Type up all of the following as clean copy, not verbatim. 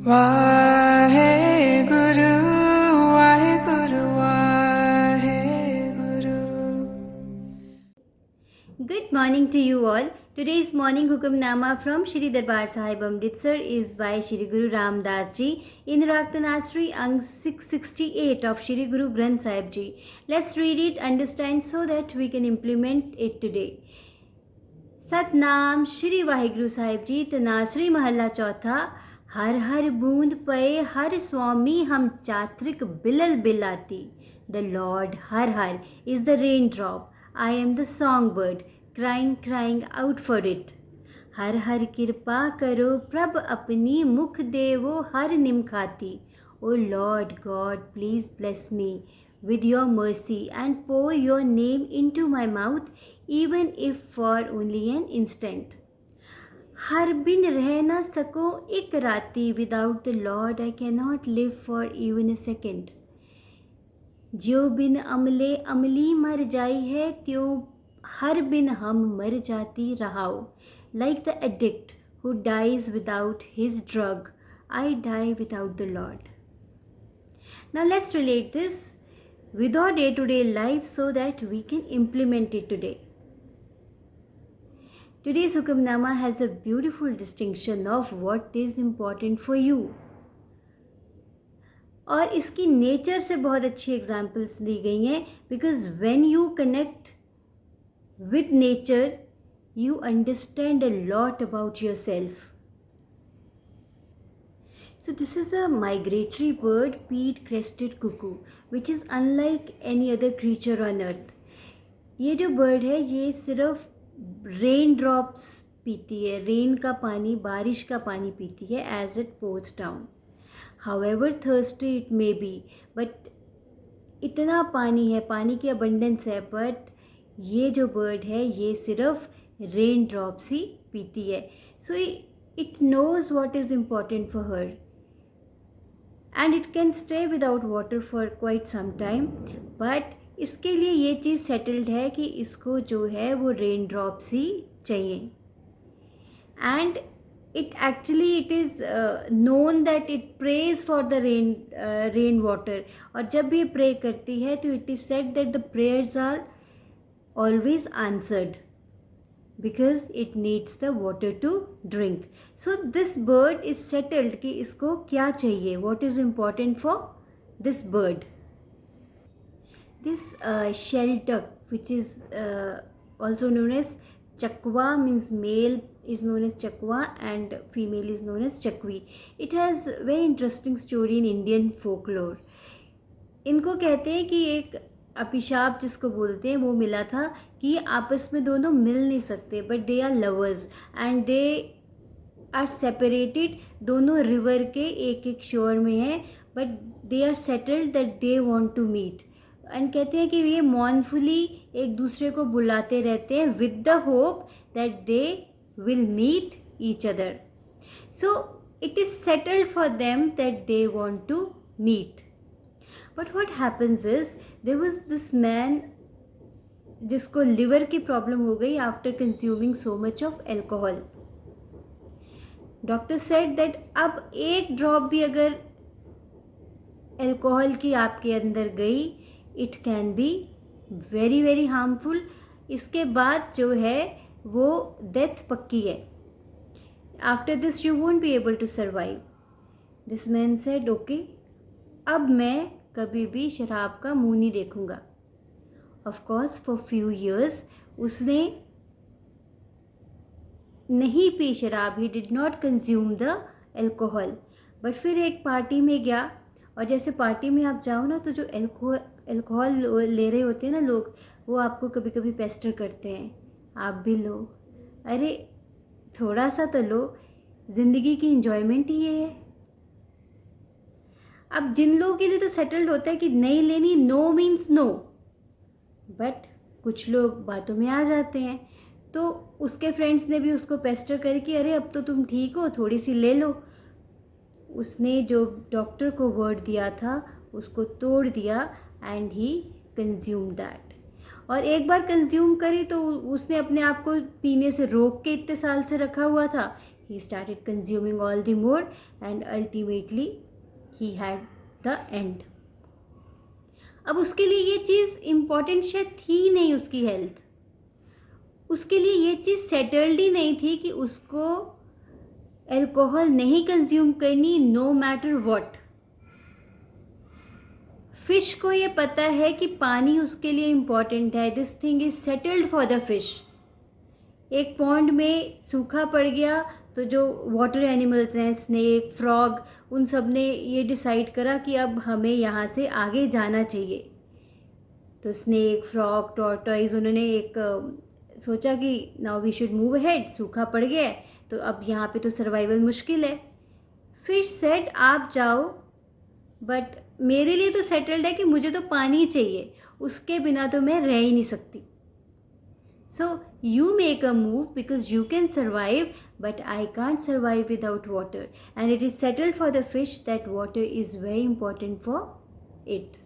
Waheguru Waheguru Waheguru. Good morning to you all. Today's morning Hukamnama from Shri Darbar Sahib Amritsar is by Shri Guru Ram Das Ji in Raktanasri Ang 668 of Shri Guru Granth Sahib Ji. Let's read it, understand so that we can implement it today. Satnam Shri Waheguru Sahib जी. तनासरी महला चौथा. हर हर बूंद पे हर स्वामी हम चात्रिक बिलल बिलाती. The Lord Har Har is the rain drop. I am the song bird crying out for it. Har Har कृपा करो प्रभ अपनी मुख देवो हर निम खाती. O Lord God please bless me with your mercy and pour your name into my mouth, even if for only an instant. हर बिन रह न सको एक राती. Without the Lord I cannot live for even a second. ज्यो बिन अमले अमली मर जाई है त्यों हर बिन हम मर जाती रहाओ. Like the addict who dies without his drug, I die without the Lord. Now let's relate this with our day-to-day life so that we can implement it today. Today's Hukamnama has a beautiful distinction of what is important for you. और इसकी nature से बहुत अच्छी examples दी गई हैं. Because when you connect with nature you understand a lot about yourself. So this is a migratory bird, peat-crested cuckoo, which is unlike any other creature on earth. ये जो bird है ये सिर्फ rain drops पीती है. Rain का पानी, बारिश का पानी पीती है as it pours down. However thirsty it may be, but इतना पानी है, पानी की abundance है, but ये जो bird है ये सिर्फ rain drops ही पीती है. So it knows what is important for her. And it can stay without water for quite some time, but इसके लिए ये चीज़ सेटल्ड है कि इसको जो है वो रेन ड्रॉप्स ही चाहिए. And it is known that it prays for the rain water. और जब ये प्रे करती है तो it is said that the prayers are always answered because it needs the water to drink. So this bird is settled कि इसको क्या चाहिए, what is important for this bird. This shell duck, which is also known as chakwa, means male is known as chakwa and female is known as chakwi. It has very interesting story in Indian folklore. इनको कहते हैं कि एक अभिशाप जिसको बोलते हैं वो मिला था कि आपस में दोनों मिल नहीं सकते, but they are lovers and they are separated. दोनों रिवर के एक एक शोर में हैं, but they are settled that they want to meet. And कहते हैं कि ये मॉर्नफुली एक दूसरे को बुलाते रहते हैं with the hope that they will meet each other. So it is settled for them that they want to meet. But what happens is there was this man जिसको लिवर की प्रॉब्लम हो गई after consuming so much of alcohol. Doctor said that अब एक drop भी अगर alcohol की आपके अंदर गई it can be very very harmful. इसके बाद जो है वो डेथ पक्की है. After this you won't be able to survive. This man said okay, अब मैं कभी भी शराब का मुंह नहीं देखूंगा. Of course for few years उसने नहीं पी शराब. He did not consume the alcohol. But फिर एक पार्टी में गया, और जैसे पार्टी में आप जाओ ना तो जो एल्कोहल ले रहे होते हैं ना लोग, वो आपको कभी कभी पेस्टर करते हैं, आप भी लो, अरे थोड़ा सा तो लो, ज़िंदगी की इंजॉयमेंट ही ये है. अब जिन लोगों के लिए तो सेटल्ड होता है कि नहीं लेनी, नो मीन्स नो, बट कुछ लोग बातों में आ जाते हैं. तो उसके फ्रेंड्स ने भी उसको पेस्टर करे कि अरे अब तो तुम ठीक हो, थोड़ी सी ले लो. उसने जो डॉक्टर को वर्ड दिया था उसको तोड़ दिया एंड ही कंज्यूम दैट. और एक बार कंज्यूम करी तो उसने अपने आप को पीने से रोक के इतने साल से रखा हुआ था he started consuming all the more and ultimately he had the end. अब उसके लिए ये चीज़ इम्पॉर्टेंट शायद थी नहीं, उसकी हेल्थ, उसके लिए ये चीज़ सेटल्ड ही नहीं थी कि उसको अल्कोहल नहीं कंज्यूम करनी नो मैटर व्हाट. फिश को ये पता है कि पानी उसके लिए इम्पॉर्टेंट है. This thing is settled for the fish. एक पॉन्ड में सूखा पड़ गया तो जो वाटर एनिमल्स हैं, स्नेक, फ्रॉग, उन सब ने ये डिसाइड करा कि अब हमें यहाँ से आगे जाना चाहिए. तो स्नेक, फ्रॉग, टॉर्टॉइज, उन्होंने एक सोचा कि now we should move ahead. सूखा पड़ गया है तो अब यहाँ पे तो सर्वाइवल मुश्किल है. फिश सेड आप जाओ, बट मेरे लिए तो सेटल्ड है कि मुझे तो पानी चाहिए, उसके बिना तो मैं रह ही नहीं सकती. So you make a move because you can survive, but I can't survive without water. And it is settled for the fish that water is very important for it.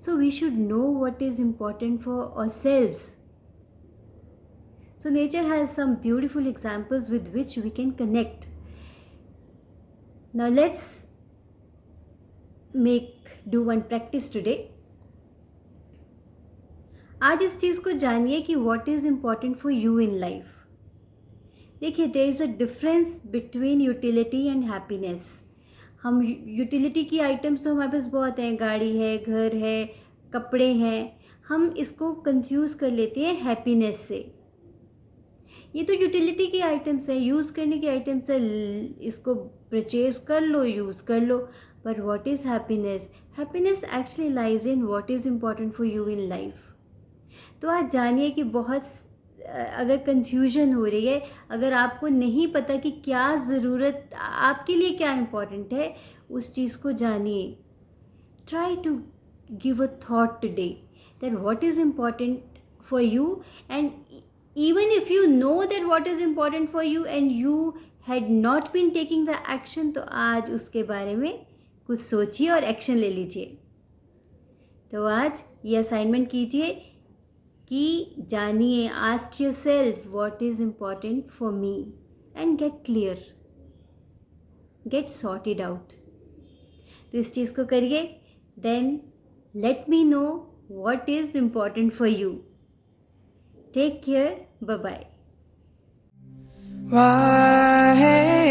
So we should know what is important for ourselves. So nature has some beautiful examples with which we can connect. Now let's do one practice today. आज इस चीज़ को जानिए कि what is important for you in life. देखिए, there is a difference between utility and happiness. हम utility की items तो हमारे पास बहुत हैं, गाड़ी है, घर है, कपड़े हैं. हम इसको कंफ्यूज कर लेते हैं हैप्पीनेस से. ये तो यूटिलिटी की आइटम्स है, यूज़ करने की आइटम्स है, इसको परचेज कर लो, यूज़ कर लो. पर what is happiness? Happiness actually lies in what is important for you in life. तो आज जानिए कि बहुत अगर कन्फ्यूजन हो रही है, अगर आपको नहीं पता कि क्या ज़रूरत आपके लिए क्या इम्पॉर्टेंट है, उस चीज़ को जानिए. Try to give a thought today that what is important for you. And even if you know that what is important for you and you had not been taking the action, तो आज उसके बारे में कुछ सोचिए और action ले लीजिए. तो आज ये असाइनमेंट कीजिए कि जानिए, ask yourself what is important for me and get clear, get sorted out. तो इस चीज़ को करिए. Then let me know what is important for you. Take care. Bye-bye. Waheguru.